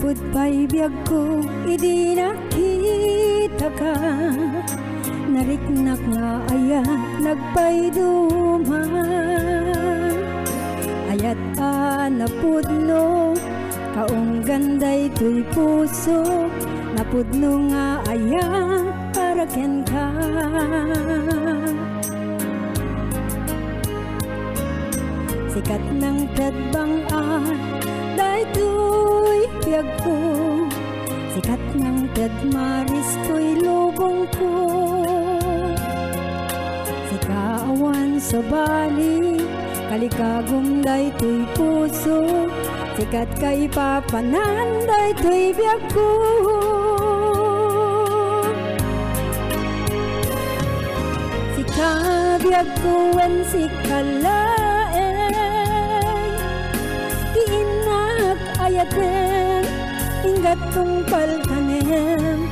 Napud pa'y biyag ko, idi nakita ka. Nariknak nga aya, nagpay duman. Ayat napudno, kaong ganday tuy puso. Napudno nga aya, para ken ka. Sikat ng tadbang-an, daytoy biyag ko. Sikat ng tadmaris ko'y lubong ko. Sikaawan sa bali, kalikagom daytoy puso. Sikat kay papanan, daytoy biyag ko. Sikabiyag ko wen sikalaeng, tiinak ayaten, inggat kong paltanem.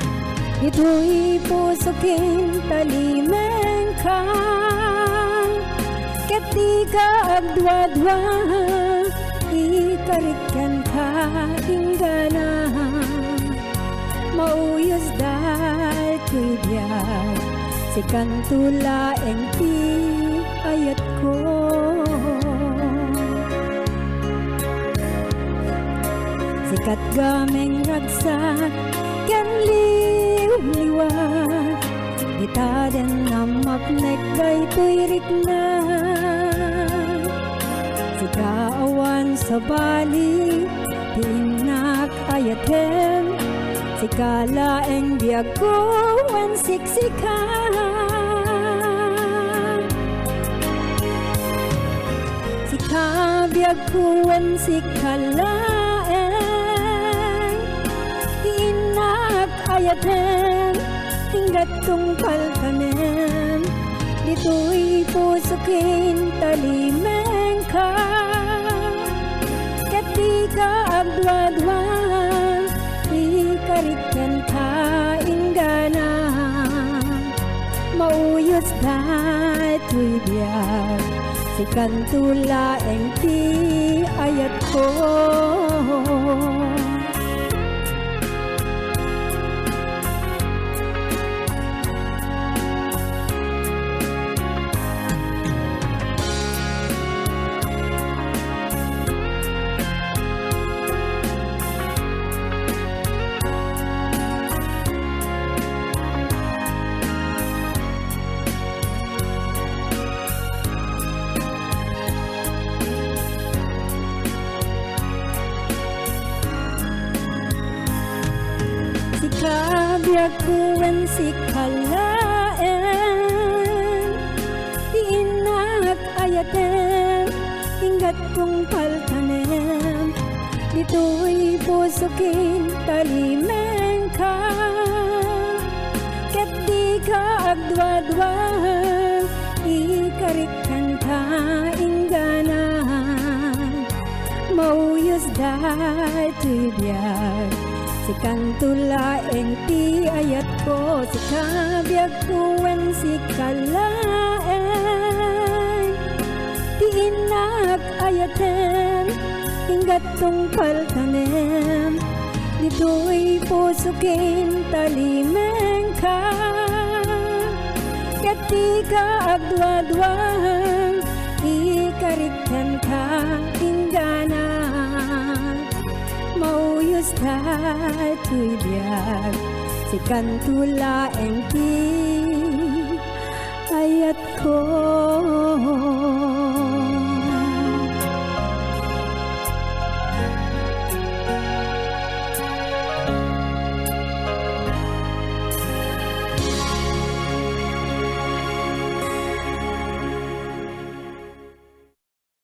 Ito'y pusukin talimeng ka. Keti ka agdwa-dwa, ikarikan ka inggana. Mauyos dahil ko'y biyag, sikan tulaeng ti ayat ko. Sikat gameng ragsak, ken liw-liwat. Itaden namapnek daytoy riknat. Sikaawan sa bali, tiinak ayaten. Sikalaeng biyag ko, wen siksika. Sikabiyag ko, wen sikalaeng, tiinak ayaten, hinggat kong palkanem. Dito'y pusukin talimeng ka. Kati ka agdwa-dwa, ikarikan ka inggana. Mauyos daytoy biyag, sikan tulaeng ti ayat ko. Sikabiyag ko wen sikalaeng, tiinak ayaten, hinggat kong paltanem. Dito'y pusukin talimeng ka. Ket di ka agdwa-dwa, ikarikan ka inggana. Mauyos daytoy biyag, sikan tulaeng ti ayat ko. Sikabiyag ko wen sikalaeng, tiinak ayaten, hinggat kong paltanem. Dito'y pusukin talimeng ka. Ket di ka agdwa-dwa, ikarikan ka inggana. Mauyos daytoy biyag, sikan tulaeng ti ayat ko.